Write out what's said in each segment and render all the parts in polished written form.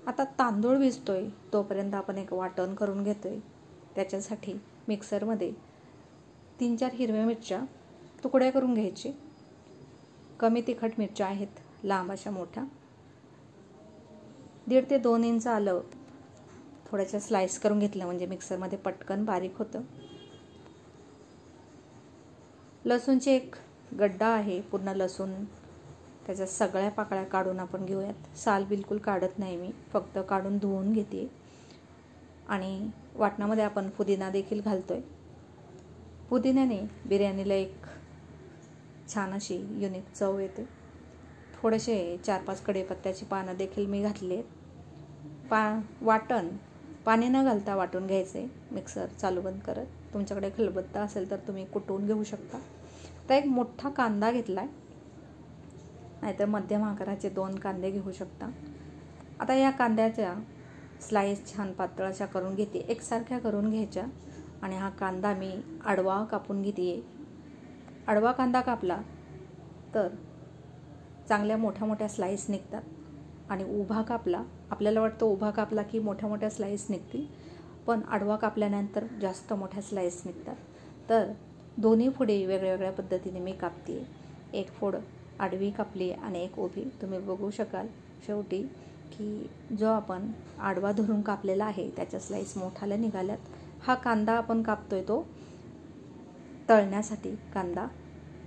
आता तांदूळ भिजतोय तोपर्यंत आपण एक वाटण करून घेतोय। त्याच्यासाठी मिक्सरमध्ये 3-4 हिरव्या मिरच्या तुकड्या करून घ्यायचे। कमी तिखट मिरच्या आहेत, लांब अशा मोठ्या। 1.5 ते 2 इंच आलं थोड्याशा स्लाइस करून घेतलं म्हणजे मिक्सरमध्ये पटकन बारीक होतं। लसूणची एक गड्डा आहे, पूर्ण लसूण त्याच्या सगळ्या पाकळ्या काढून आपण घेऊयात। साल बिलकुल काढत नाही मी, फक्त काढून धुवून घेते। आणि वाटणामध्ये आपण पुदिना देखील घालतोय। पुदिन्याने बिर्याणीला एक छान अशी युनिक चव येते। थोडेसे 4-5 कढीपत्त्याची पानं देखील मी घातली आहेत। वाटण पाणी न घालता वाटून घ्यायचे, मिक्सर चालू बंद करत। तुमच्याकडे खलबत्ता असेल तर तुम्ही कुटून घेऊ शकता। आता एक मोठा कांदा घेतलाय, नाहीतर मध्यम आकाराचे 2 कांदे घेऊ शकता। आता या कांद्याच्या स्लाइस छान पातळ अशा करून घेते, एकसारख्या करून घ्यायच्या। आणि हा कांदा मी आडवा कापून घेते। आडवा कांदा कापला तर चांगल्या मोठ्या मोठ्या स्लाइस निघतात, आणि उभा कापला, आपल्याला वाटतं उभा कापला की मोठ्या मोठ्या स्लाइस निघतील, पण आडवा कापल्यानंतर जास्त मोठ्या स्लाइस निघतात। तर दोन्ही फोडी वेगळ्या वेगळ्या पद्धतीने मी कापते। एक फोड आडवी कापली आणि एक उभी। तुम्ही बघू शकाल शेवटी की जो आपण आडवा धरून कापलेला आहे त्याच्या स्लाइस मोठाल्या निघाल्यात। हा कांदा आपण कापतोय तो तळण्यासाठी, कांदा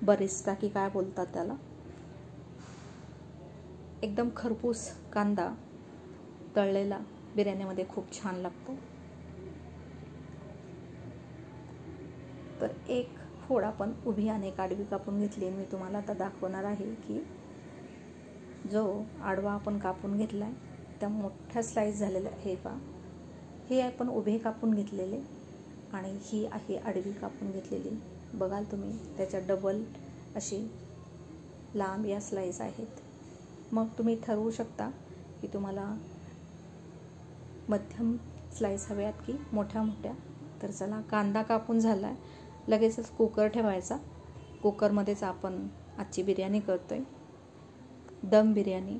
बरिस्ता की काय बोलतात त्याला, एकदम खरपूस कांदा तळलेला बिर्याणीमध्ये खूप छान लागतो। तर एक फोड आपण उभी आणि एक आडवी कापून घेतली। मी तुम्हाला आता दाखवणार आहे की जो आडवा आपण कापून घेतलाय त्या मोठ्या स्लाइस झालेल्या हे पहा, हे आपण उभे कापून घेतलेले आणि ही आहे आडवी कापून घेतलेली। बघाल तुम्ही त्याच्या डबल अशी लांब या स्लाइस आहेत। मग तुम्ही ठरवू शकता की तुम्हाला मध्यम स्लाइस हव्यात की मोठ्या मोठ्या। तर चला, कांदा कापून झालाय, लगेचच कुकर ठेवायचा। कुकरमध्येच आपण आजची बिर्याणी करतोय, दम बिर्याणी।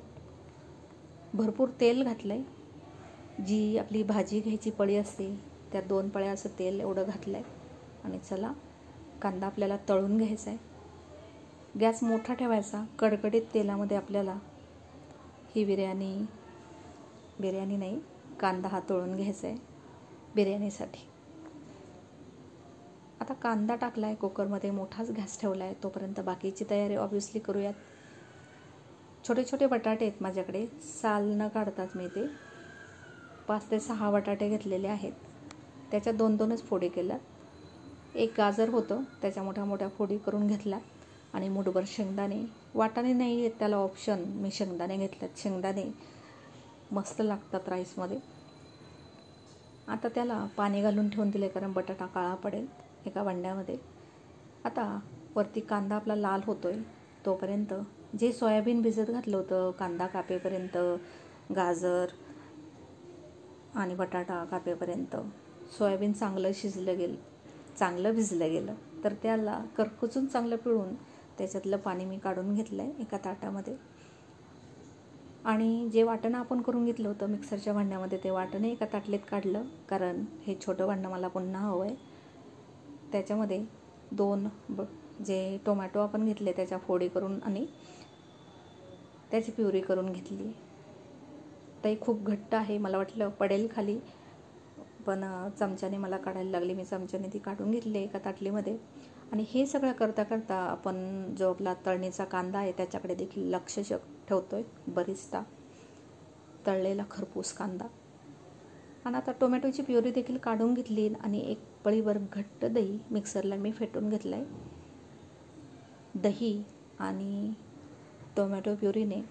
भरपूर तेल घातलंय, जी आपली भाजी घ्यायची पळी असते त्या 2 पळ्या असं तेल एवढं घातलंय। आणि चला, कांदा आपल्याला तळून घ्यायचा आहे। गॅस मोठा ठेवायचा, कडकडीत तेलामध्ये आपल्याला ही बिर्याणी नाही, कांदा हा तळून घ्यायचा आहे बिर्याणीसाठी। आता कांदा टाकला आहे कुकरमध्ये, मोठाच गॅस ठेवला आहे, तोपर्यंत बाकीची तयारी ऑब्व्हियसली करूयात। छोटे छोटे बटाटे आहेत माझ्याकडे, साल न काढतात मी ते 5 ते 6 बटाटे घेतलेले आहेत। त्याच्या 2-2च फोडी केल्या। एक गाजर होतं, त्याच्या मोठ्या मोठ्या फोडी करून घेतल्या। आणि मुठभर शेंगदाणे, वाटाणे नाही आहेत त्याला ऑप्शन, मी शेंगदाणे घेतल्यात। शेंगदाणे मस्त लागतात राईसमध्ये। आता त्याला पाणी घालून ठेवून दिले, कारण बटाटा काळा पडेल एका भांड्यामध्ये। आता वरती कांदा आपला लाल होतोय तोपर्यंत जे सोयाबीन भिजत घातलं होतं कांदा कापेपर्यंत, गाजर आणि बटाटा कापेपर्यंत, सोयाबीन चांगलं भिजलं गेलं तर त्याला करकुचून चांगलं पिळून त्याच्यातलं पाणी मी काढून घेतलं आहे एका ताटामध्ये। आणि जे वाटण आपण करून घेतलं होतं मिक्सरच्या भांड्यामध्ये, ते वाटण एका ताटलीत काढलं, कारण हे छोटं भांडं मला पुन्हा हवं आहे। त्याच्यामध्ये 2 जे टोमॅटो आपण घेतले त्याच्या फोडी करून आणि त्याची प्युरी करून घेतली। ताई खूप घट्ट आहे, मला वाटलं पडेल खाली, पण चमच्याने मला काढायला लागली। मी चमच्याने ती काढून घेतली एका ताटलीमध्ये। आणि हे सगळं करता करता आपण जो आपला तळणीचा कांदा आहे त्याच्याकडे देखील लक्ष ठेवतोय, बरिस्ता तळलेला खरपूस कांदा। आणि आता टोमॅटोची प्युरी देखील काढून घेतली आणि एक पळीभर घट्ट दही मिक्सरला मी फेटून घेतलं आहे। दही आणि टोमॅटो प्युरीने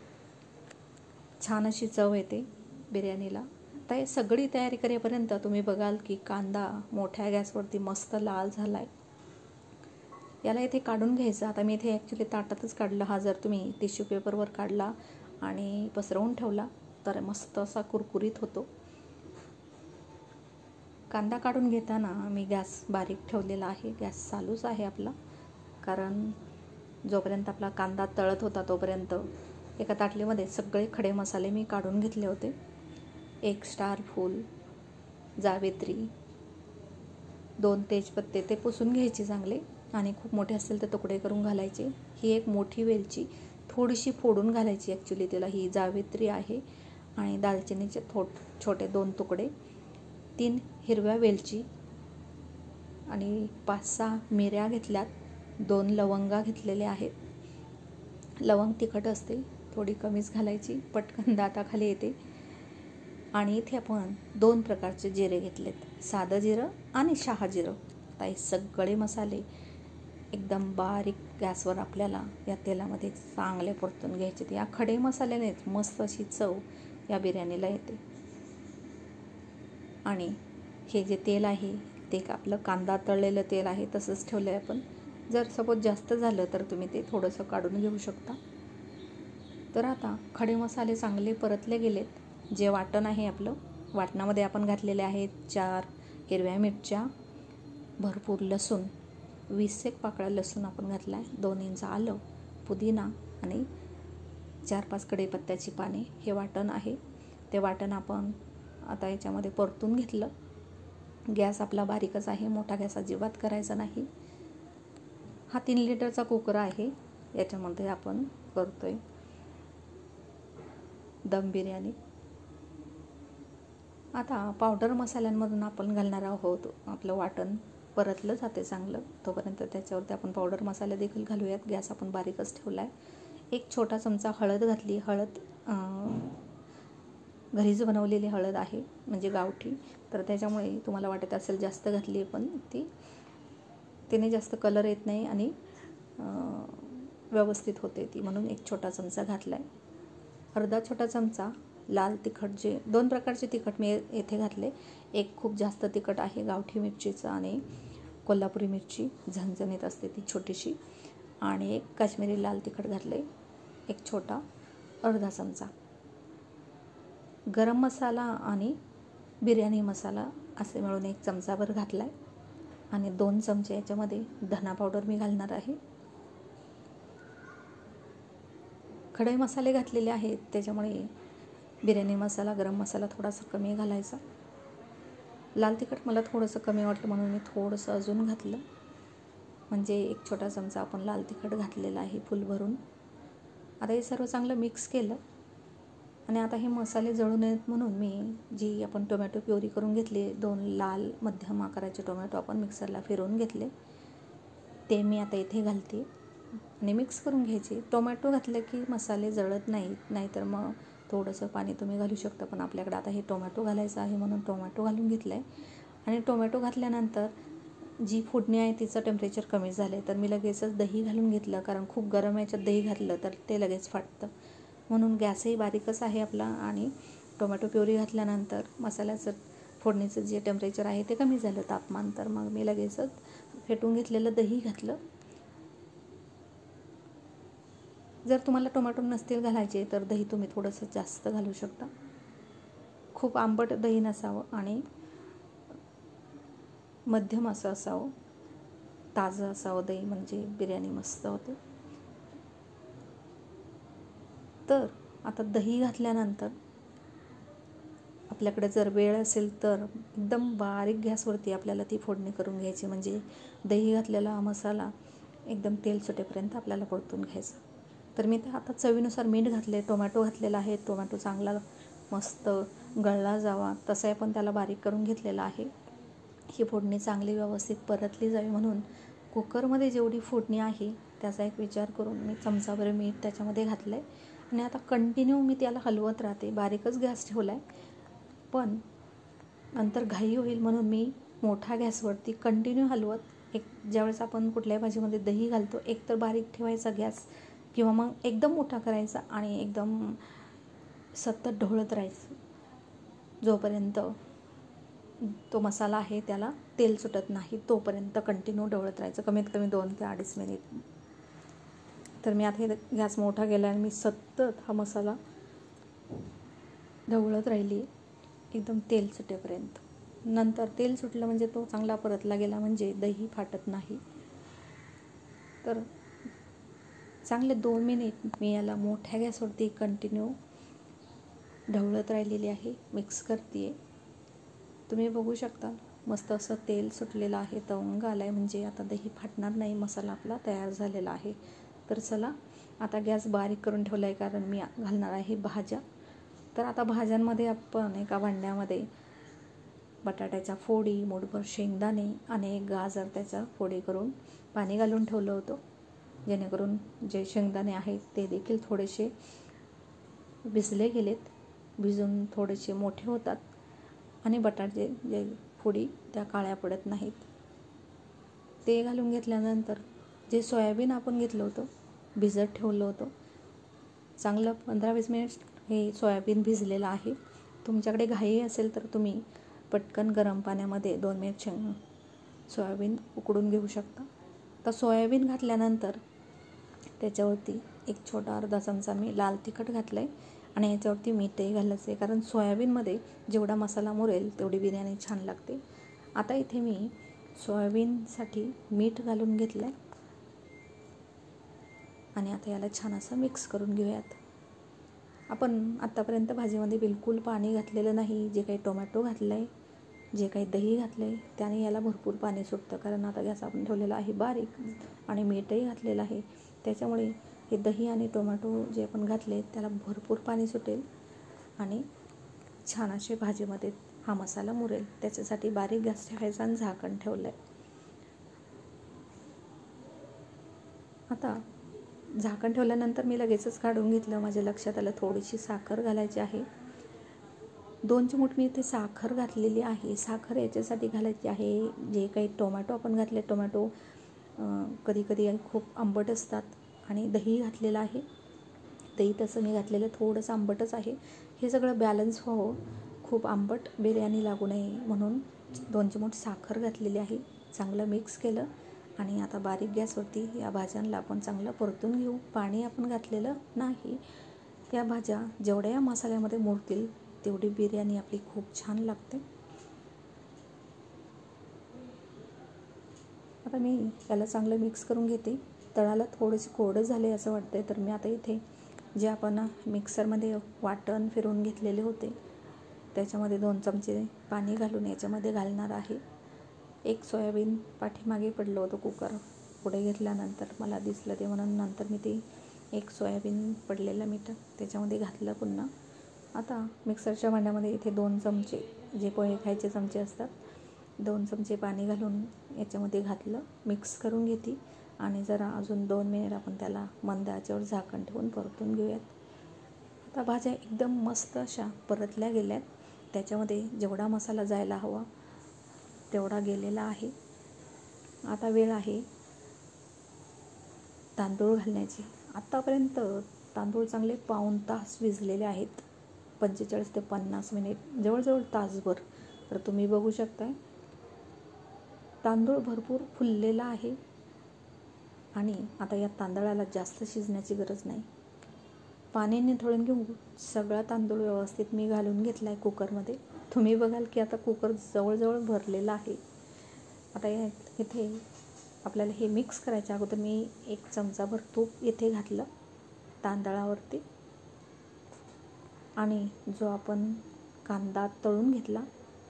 छान अशी चव येते बिर्याणीला। आता हे सगळी तयारी करेपर्यंत तुम्ही बघाल की कांदा मोठ्या गॅसवरती मस्त लाल झाला आहे। याला इथे काढून घ्यायचं। आता मी इथे ॲक्च्युली ताटातच काढलं, हा जर तुम्ही टिश्यू पेपरवर काढला आणि पसरवून ठेवला तर मस्त असा कुरकुरीत होतो। कांदा काढून घेताना मी गॅस बारीक ठेवलेला आहे, गॅस चालूच आहे आपला, कारण जोपर्यंत आपला कांदा तळत होता तोपर्यंत एका ताटलीमध्ये सगळे खडे मसाले मी काढून घेतले होते। 1 स्टार फूल, जावेत्री, 2 तेजपत्ते ते पुसून घ्यायचे चांगले आणि खूप मोठे असतील तर तुकडे करून घालायचे. ही एक मोठी वेलची थोडीशी फोडून घालायची. ॲक्च्युली तिला ही जावेत्री आहे. आणि दालचिनीचे छोटे 2 तुकडे, 3 हिरव्या वेलची आणि 5-6 मिऱ्या घेतल्यात, 2 लवंगा घेतलेल्या आहेत. लवंग तिखट असते, थोडी कमीच घालायची, पटकन दाताखाली येते. आणि इथे आपण 2 प्रकारचे जिरे घेतलेत, साधं जिरं आणि शहाजिरं. आता हे सगळे मसाले एकदम बारीक गॅसवर आपल्याला या तेलामध्ये चांगले परतून घ्यायचे. या खडे मसाल्यानेच मस्त अशी चव या बिर्याणीला येते. आणि हे जे तेल आहे ते आपलं कांदा तळलेलं तेल आहे, तसंच ठेवलं आहे आपण. जर सपोज जास्त झालं तर तुम्ही ते थोडंसं काढून घेऊ शकता. तर आता खडे मसाले चांगले परतले गेलेत. जे वाटण आहे आपलं, वाटणामध्ये आपण घातलेले आहेत 4 हिरव्या मिरच्या, भरपूर लसूण, 20 पाकळ्या लसूण आपण घातला आहे, 2 इंच आलं, पुदिना आणि 4-5 कढीपत्त्याची पाने. हे वाटण आहे. ते वाटण आपण आता याच्यामध्ये परतून घेतलं. गॅस आपला बारीकच आहे, मोठा गॅस अजिबात करायचा नाही. हा 3 लिटरचा कुकर आहे, याच्यामध्ये आपण करतोय दम बिर्याणी. आता पावडर मसाल्यांमधून आपण घालणार आहोत. आपलं वाटण परतलं जाते चांगलं, तोपर्यंत त्याच्यावरती आपण पावडर मसाले देखील घालूयात. गॅस आपण बारीकच ठेवला आहे. 1 छोटा चमचा हळद घातली. हळद घरीच बनवलेली हळद आहे, म्हणजे गावठी, तर त्याच्यामुळे तुम्हाला वाटत असेल जास्त घातली, पण तिने जास्त कलर येत नाही आणि व्यवस्थित होते ती, म्हणून 1 छोटा चमचा घातला आहे. अर्धा छोटा चमचा लाल तिखट, जे 2 प्रकारचे तिखट मी येथे घातले. एक खूप जास्त तिखट आहे गावठी मिरचीचं आणि कोल्हापुरी मिरची झणझणीत असते ती छोटीशी, आणि एक काश्मीरी लाल तिखट घातले, 1 छोटा अर्धा चमचा. गरम मसाला आणि बिर्याणी मसाला असे मिळून 1 चमचाभर घातला आहे. आणि 2 चमचे याच्यामध्ये धना पावडर मी घालणार आहे. खडे मसाले घातलेले आहेत, त्याच्यामुळे बिर्याणी मसाला, गरम मसाला थोडासा कमी घालायचा. लाल तिखट मला थोडंसं कमी वाटलं म्हणून मी थोडंसं अजून घातलं, म्हणजे 1 छोटा चमचा आपण लाल तिखट घातलेला आहे फुल भरून. आता हे सर्व चांगलं मिक्स केलं. आणि आता हे मसाले जळू नयेत म्हणून मी जी आपण टोमॅटो प्युरी करून घेतली, 2 लाल मध्यम आकाराचे टोमॅटो आपण मिक्सरला फिरवून घेतले, ते मी आता इथे घालते आणि मिक्स करून घ्यायचे. टोमॅटो घातलं की मसाले जळत नाहीत, नाहीतर मग थोडंसं पाणी तुम्ही घालू शकता, पण आपल्याकडे आता हे टोमॅटो घालायचं आहे म्हणून टोमॅटो घालून घेतलं आहे. आणि टोमॅटो घातल्यानंतर जी फोडणी आहे तिचं टेम्परेचर कमी झालं आहे, तर मी लगेचच दही घालून घेतलं, कारण खूप गरम याच्यात दही घातलं तर ते लगेच फाटतं, म्हणून गॅसही बारीकच आहे आपला. आणि टोमॅटो प्युरी घातल्यानंतर मसाल्याचं फोडणीचं जे टेम्परेचर आहे ते कमी झालं तापमान, तर मग मी लगेचच फेटून घेतलेलं दही घातलं. जर तुम्हाला टोमॅटो नसतील घालायचे तर दही तुम्ही थोडंसं जास्त घालू शकता. खूप आंबट दही नसावं आणि मध्यम असं असावं, ताजं असावं दही, म्हणजे बिर्याणी मस्त होते. तर आता दही घातल्यानंतर आपल्याकडे जर वेळ असेल तर एकदम बारीक गॅसवरती आपल्याला ती फोडणी करून घ्यायची, म्हणजे दही घातलेला मसाला एकदम तेल सुटेपर्यंत आपल्याला परतून घ्यायचा. तर मी आता चवीनुसार मीठ घातले, टोमॅटो घातलेला आहे, टोमॅटो चांगला मस्त गळला जावा तसं आपण त्याला बारीक करून घेतलेला आहे. ही फोडणी चांगली व्यवस्थित परतली जावी म्हणून कुकरमध्ये जेवढी फोडणी आहे त्याचा एक विचार करून मी चमचाभर मीठ त्याच्यामध्ये घातलं आहे. आणि आता कंटिन्यू मी त्याला हलवत राहते, बारीकच गॅस ठेवला आहे, पण नंतर घाई होईल म्हणून मी मोठा गॅसवरती कंटिन्यू हलवत, ज्यावेळेस आपण कुठल्याही भाजीमध्ये दही घालतो, एक तर बारीक ठेवायचा गॅस किंवा मग एकदम मोठा करायचा आणि एकदम सतत ढवळत राहायचं जोपर्यंत तो मसाला आहे त्याला तेल सुटत नाही, तोपर्यंत कंटिन्यू ढवळत राहायचं, कमीत कमी 2 ते 2.5 मिनिट. तर मी आता हे गॅस मोठा केला आणि मी सतत हा मसाला ढवळत राहिली एकदम तेल सुटेपर्यंत. नंतर तेल सुटलं म्हणजे तो चांगला परतला गेला म्हणजे दही फाटत नाही. तर चांगले 2 मिनिट मी याला मोठ्या गॅसवरती कंटिन्यू ढवळत राहिलेली आहे, मिक्स करते आहे. तुम्ही बघू शकता मस्त असं तेल सुटलेलं आहे, तवंग आला आहे, म्हणजे आता दही फाटणार नाही, मसाला आपला तयार झालेला आहे. तर चला आता गॅस बारीक करून ठेवला आहे, कारण मी घालणार आहे भाज्या. तर आता भाज्यांमध्ये आपण एका भांड्यामध्ये बटाट्याच्या फोडी, मूठभर शेंगदाणे आणि एक गाजर त्याच्या फोडी करून पाणी घालून ठेवलं होतं, जेणेकरून जे शेंगदाणे आहेत ते देखील थोडेसे भिजले गेलेत, भिजून थोडेसे मोठे होतात आणि बटाटे जे फोडी त्या काळ्या पडत नाहीत. ते घालून घेतल्यानंतर जे सोयाबीन आपण घेतलं होतं, भिजत ठेवलं होतं, चांगलं 15-20 मिनिट हे सोयाबीन भिजलेलं आहे. तुमच्याकडे घाई असेल तर तुम्ही पटकन गरम पाण्यामध्ये 2 मिनिट सोयाबीन उकडून घेऊ शकता. तर सोयाबीन घातल्यानंतर त्याच्यावरती एक छोटा अर्धा चमचा मी लाल तिखट घातलं आहे आणि याच्यावरती मीठही घालायचं आहे, कारण सोयाबीनमध्ये जेवढा मसाला मुरेल तेवढी बिर्याणी छान लागते. आता इथे मी सोयाबीनसाठी मीठ घालून घेतलं आहे आणि आता याला छान असं मिक्स करून घेऊयात. आपण आत्तापर्यंत भाजीमध्ये बिलकुल पाणी घातलेलं नाही. जे काही टोमॅटो घातलं आहे, जे काही दही घातलं आहे त्याने याला भरपूर पाणी सुटतं, कारण आता गॅस आपण ठेवलेला आहे बारीक आणि मीठही घातलेलं आहे. त्याच्यामुळे हे दही आणि टोमॅटो जे आपण घातले त्याला भरपूर पाणी सुटेल आणि छान असे भाजीमध्ये हा मसाला मुरेल. त्याच्यासाठी बारीक गॅस ठेवायचा आणि झाकण ठेवलं आहे. आता झाकण ठेवल्यानंतर मी लगेचच काढून घेतलं. माझ्या लक्षात आलं थोडीशी साखर घालायची आहे. 2 चिमूट मी इथे साखर घातलेली आहे. साखर याच्यासाठी घालायची आहे, जे काही टोमॅटो आपण घातले, टोमॅटो कधी कधी खूप आंबट असतात आणि दही घातलेलं आहे. दही तसं मी घातलेलं थोडंसं आंबटच आहे. हे सगळं बॅलन्स व्हावं, खूप आंबट बिर्याणी लागू नये म्हणून 2 चिमूट साखर घातलेली आहे. चांगलं मिक्स केलं आणि आता बारीक गॅसवरती या भाज्यांना आपण चांगलं परतून घेऊ. पाणी आपण घातलेलं नाही. या भाज्या जेवढ्या या मसाल्यामध्ये मुरतील तेवढी बिर्याणी आपली खूप छान लागते. आता मी याला चांगलं मिक्स करून घेते. तळाला थोडेसे कोरडं झाले असं वाटतंय, तर मी आता इथे जे आपण मिक्सरमध्ये वाटण फिरवून घेतलेले होते त्याच्यामध्ये 2 चमचे पाणी घालून याच्यामध्ये घालणार आहे. एक सोयाबीन पाठीमागे पडलं होतं, कुकर पुढे घेतल्यानंतर मला दिसलं ते, म्हणून नंतर मी ते एक सोयाबीन पडलेलं मीठ त्याच्यामध्ये घातलं पुन्हा. आता मिक्सरच्या भांड्यामध्ये इथे 2 चमचे जे पोहे खायचे चमचे असतात, 2 चमचे पाणी घालून याच्यामध्ये घातलं, मिक्स करून घेते आणि जरा अजून 2 मिनिट आपण त्याला मंद आचेवर झाकण ठेवून परतून घेऊयात. आता भाज्या एकदम मस्त अशा परतल्या गेल्यात. त्याच्यामध्ये जेवढा मसाला जायला हवा तेवढा गेलेला आहे. आता वेळ आहे तांदूळ घालण्याची. आत्तापर्यंत तांदूळ चांगले पाऊण तास भिजलेले आहेत, 45 ते 50 मिनिट, जवळजवळ तासभर. तर तुम्ही बघू शकताय तांदूळ भरपूर फुललेला आहे आणि आता या तांदळाला जास्त शिजण्याची गरज नाही. पाणी निथळून घेऊन सगळा तांदूळ व्यवस्थित मी घालून घेतला आहे कुकरमध्ये. तुम्ही बघाल की आता कुकर जवळजवळ भरलेला आहे. आता इथे आपल्याला हे मिक्स करायच्या अगोदर मी 1 चमचाभर तूप इथे घातलं तांदळावरती आणि जो आपण कांदा तळून घेतला,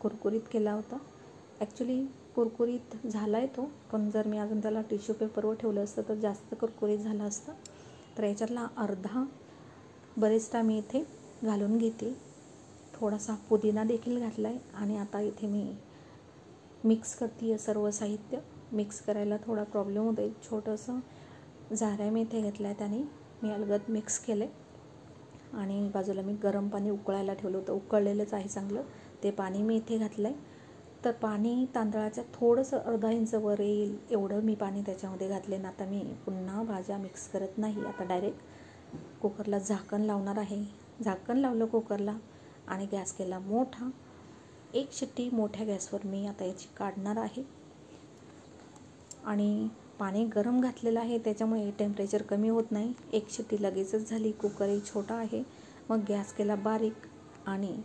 कुरकुरीत केला होता. ॲक्च्युली कुरकुरीत झाला आहे तो, पण जर मी अजून त्याला टिश्यू पेपरवर ठेवलं असतं तर जास्त कुरकुरीत झालं असतं. तर याच्यातला अर्धा बरेचदा मी इथे घालून घेते. थोडासा पुदिना देखील घातला आहे आणि आता इथे मी मिक्स करते आहे सर्व साहित्य. मिक्स करायला थोडा प्रॉब्लेम होतो आहे. छोटंसं झाऱ्या मी इथे घेतला आहे, त्याने मी अलगद मिक्स केलं आहे आणि बाजूला मी गरम पाणी उकळायला ठेवलं होतं, उकळलेलंच आहे चांगलं, ते पाणी मी इथे घातलं आहे. तर पाणी तांदळाच्या थोडंसं अर्धा इंच वर येईल एवढं मी पाणी त्याच्यामध्ये घातले ना. आता मी पुन्हा भाज्या मिक्स करत नाही. आता डायरेक्ट कुकरला झाकण लावणार आहे. झाकण लावलं कुकरला आणि गॅस केला मोठा. 1 शिट्टी मोठ्या गॅसवर मी आता याची काढणार आहे आणि पाणी गरम घातलेलं आहे त्याच्यामुळे टेम्परेचर कमी होत नाही. 1 शिट्टी लगेचच झाली. कुकरही छोटा आहे. मग गॅस केला बारीक आणि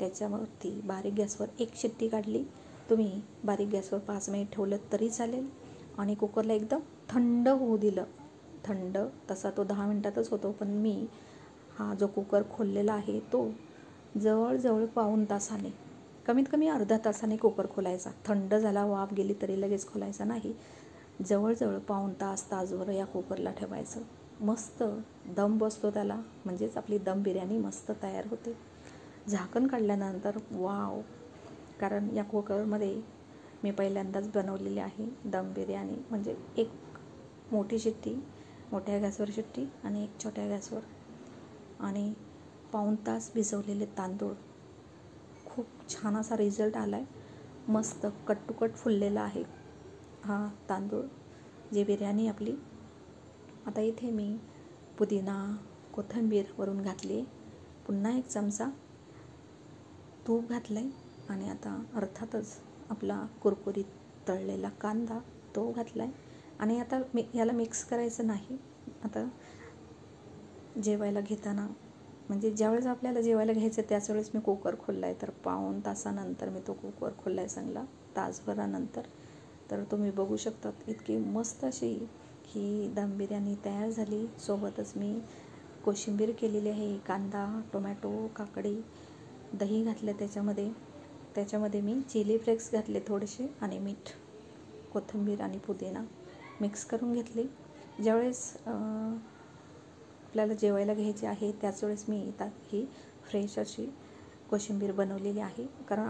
त्याच्यावरती बारीक गॅसवर 1 शिट्टी काढली. तुम्ही बारीक गॅसवर 5 मिनिट ठेवलं तरी चालेल आणि कुकरला एकदम थंड होऊ दिलं. थंड तसा तो 10 मिनिटातच होतो, पण मी हा जो कुकर खोललेला आहे तो जवळजवळ पाऊण तासाने, कमीत कमी अर्धा तासाने कुकर खोलायचा. थंड झाला, वाफ गेली तरी लगेच खोलायचा नाही. जवळजवळ पाऊण तासभर या कुकरला ठेवायचं. मस्त दम बसतो त्याला, म्हणजेच आपली दम बिर्याणी मस्त तयार होते. झाकण काढल्यानंतर वाव, कारण या कुकरमध्ये मी पहिल्यांदाच बनवलेली आहे दम बिर्याणी. म्हणजे एक मोठी शिट्टी, मोठ्या गॅसवर शिट्टी आणि एक छोट्या गॅसवर, आणि पाऊण तास भिजवलेले तांदूळ. खूप छान असा रिझल्ट आला आहे. मस्त कट टू कट फुललेला आहे हा तांदूळ, जी बिर्याणी आपली. आता इथे मी पुदिना, कोथिंबीर वरून घातली. पुन्हा एक चमचा तूप घातलं आहे, आणि आता अर्थातच आपला कुरकुरीत तळलेला कांदा तो घातला आहे. आणि आता याला मिक्स करायचं नाही. आता जेवायला घेताना, म्हणजे ज्यावेळेस आपल्याला जेवायला घ्यायचं त्याच वेळेस मी कुकर खोलला आहे. तर पाऊण तासानंतर मी तो कुकर खोलला आहे, चांगला तासभरानंतर. तर तुम्ही बघू शकतात इतकी मस्त अशी ही दम बिर्याणी तयार झाली. सोबतच मी कोशिंबीर केलेली आहे, कांदा, टोमॅटो, काकडी, दही घातलं त्याच्यामध्ये मी चिली फ्लेक्स घातले थोडेसे, आणि मीठ, कोथिंबीर आणि पुदिना मिक्स करून घेतली. ज्यावेळेस आपल्याला जेवायला घ्यायची आहे त्याच वेळेस मी ही फ्रेश अशी कोशिंबीर बनवलेली आहे. कारण